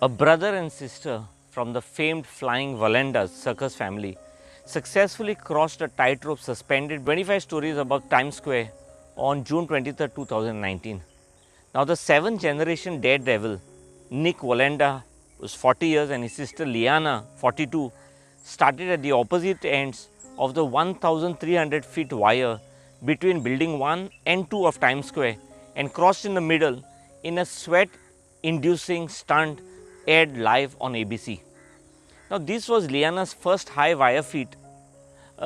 A brother and sister from the famed flying Wallenda circus family successfully crossed a tightrope suspended 25 stories above Times Square on June 23, 2019. Now, the seventh generation daredevil, Nick Wallenda, was 40 years, and his sister Liana, 42, started at the opposite ends of the 1,300 feet wire between Building 1 and 2 of Times Square and crossed in the middle in a sweat-inducing stunt aired live on ABC. Now, this was Liana's first high wire feat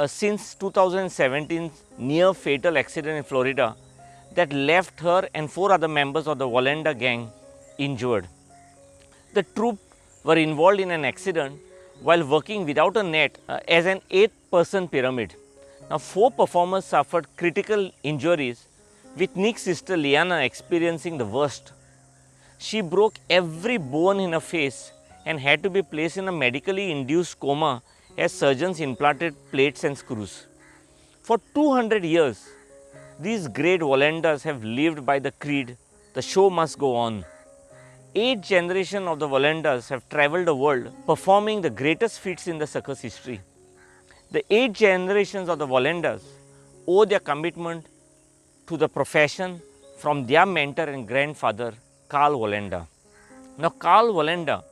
since 2017's near fatal accident in Florida that left her and 4 other members of the Wallenda gang injured. The troupe were involved in an accident while working without a net as an 8-person pyramid. Now, 4 performers suffered critical injuries, with Nick's sister Liana experiencing the worst. She broke every bone in her face and had to be placed in a medically induced coma as surgeons implanted plates and screws. For 200 years, these great Wallendas have lived by the creed, the show must go on. 8 generations of the Wallendas have travelled the world performing the greatest feats in the circus history. The 8 generations of the Wallendas owe their commitment to the profession from their mentor and grandfather, Carl Wallenda. Now, Carl Wallenda,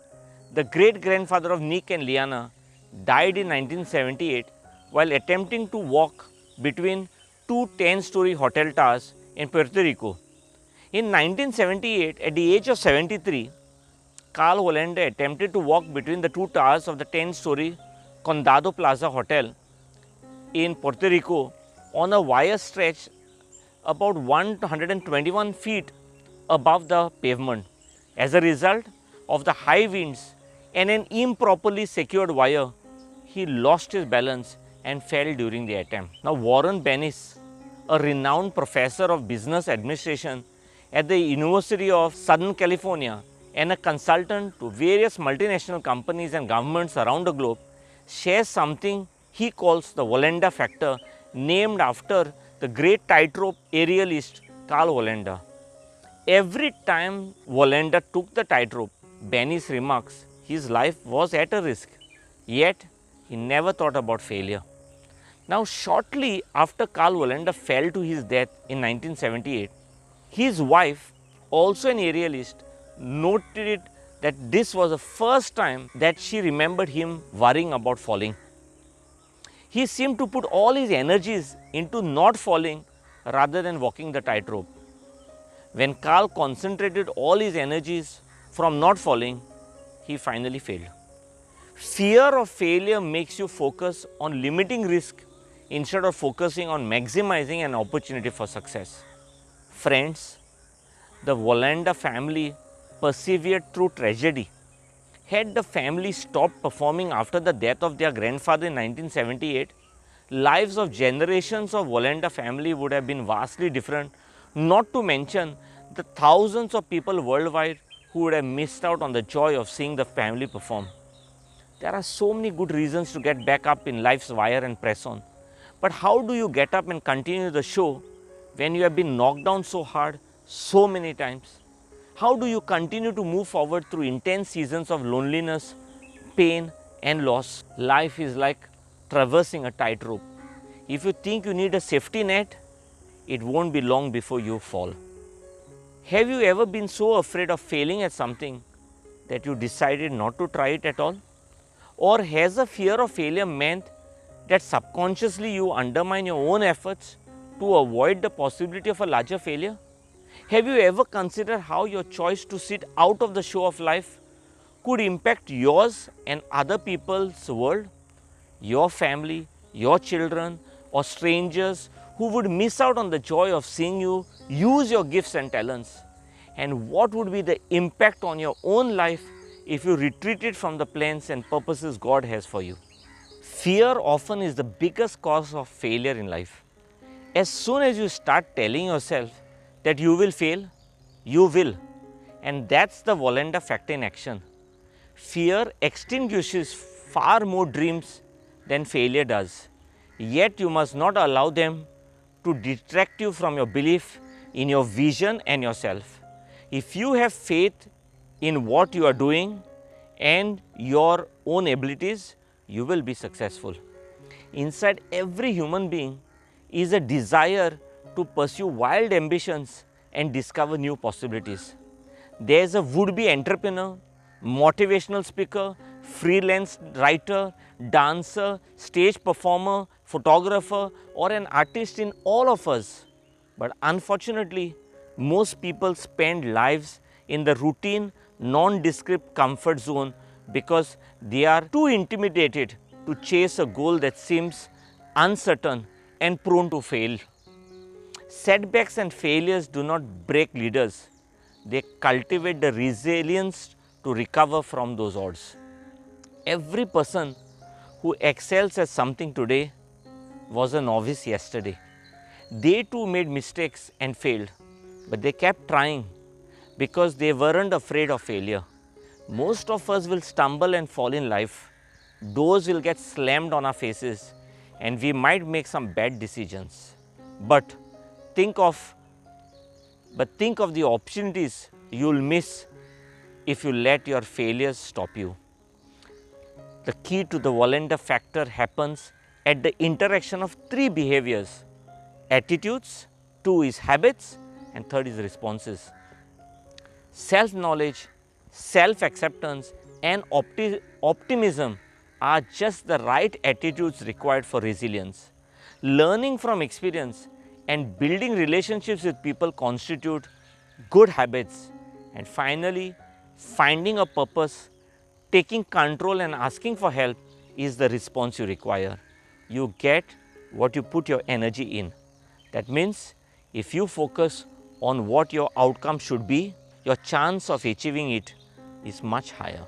the great-grandfather of Nick and Liana, died in 1978 while attempting to walk between 2 10-story hotel towers in Puerto Rico. In 1978, at the age of 73, Carl Wallenda attempted to walk between the 2 towers of the 10-story Condado Plaza Hotel in Puerto Rico on a wire stretch about 121 feet above the pavement. As a result of the high winds and an improperly secured wire, he lost his balance and fell during the attempt. Now, Warren Bennis, a renowned professor of business administration at the University of Southern California and a consultant to various multinational companies and governments around the globe, shares something he calls the Wallenda factor, named after the great tightrope aerialist Carl Wallenda. Every time Wallenda took the tightrope, Bennis remarks, his life was at a risk, yet he never thought about failure. Now, shortly after Carl Wallenda fell to his death in 1978, his wife, also an aerialist, noted that this was the first time that she remembered him worrying about falling. He seemed to put all his energies into not falling rather than walking the tightrope. When Carl concentrated all his energies from not falling, he finally failed. Fear of failure makes you focus on limiting risk instead of focusing on maximizing an opportunity for success. Friends, the Wallenda family persevered through tragedy. Had the family stopped performing after the death of their grandfather in 1978, lives of generations of Wallenda family would have been vastly different, not to mention the thousands of people worldwide who would have missed out on the joy of seeing the family perform. There are so many good reasons to get back up in life's wire and press on. But how do you get up and continue the show when you have been knocked down so hard so many times? How do you continue to move forward through intense seasons of loneliness, pain and loss? Life is like traversing a tightrope. If you think you need a safety net, it won't be long before you fall. Have you ever been so afraid of failing at something that you decided not to try it at all? Or has the fear of failure meant that subconsciously you undermine your own efforts to avoid the possibility of a larger failure? Have you ever considered how your choice to sit out of the show of life could impact yours and other people's world? Your family, your children, or strangers who would miss out on the joy of seeing you use your gifts and talents? And what would be the impact on your own life if you retreated from the plans and purposes God has for you? Fear often is the biggest cause of failure in life. As soon as you start telling yourself that you will fail, you will. And that's the Wallenda factor in action. Fear extinguishes far more dreams than failure does. Yet you must not allow them to detract you from your belief in your vision and yourself. If you have faith in what you are doing, and your own abilities, you will be successful. Inside every human being is a desire to pursue wild ambitions and discover new possibilities. There is a would-be entrepreneur, motivational speaker, freelance writer, dancer, stage performer, photographer, or an artist in all of us. But unfortunately, most people spend lives in the routine, nondescript comfort zone because they are too intimidated to chase a goal that seems uncertain and prone to fail. Setbacks and failures do not break leaders, they cultivate the resilience to recover from those odds. Every person who excels at something today was a novice yesterday. They too made mistakes and failed, but they kept trying because they weren't afraid of failure. Most of us will stumble and fall in life. Doors will get slammed on our faces and we might make some bad decisions. But think of the opportunities you'll miss if you let your failures stop you. The key to the Wallenda factor happens at the interaction of three behaviors: attitudes, two is habits, and third is responses. Self-knowledge, self-acceptance and optimism are just the right attitudes required for resilience. Learning from experience and building relationships with people constitute good habits. And finally, finding a purpose, taking control and asking for help is the response you require. You get what you put your energy in. That means if you focus on what your outcome should be, your chance of achieving it is much higher.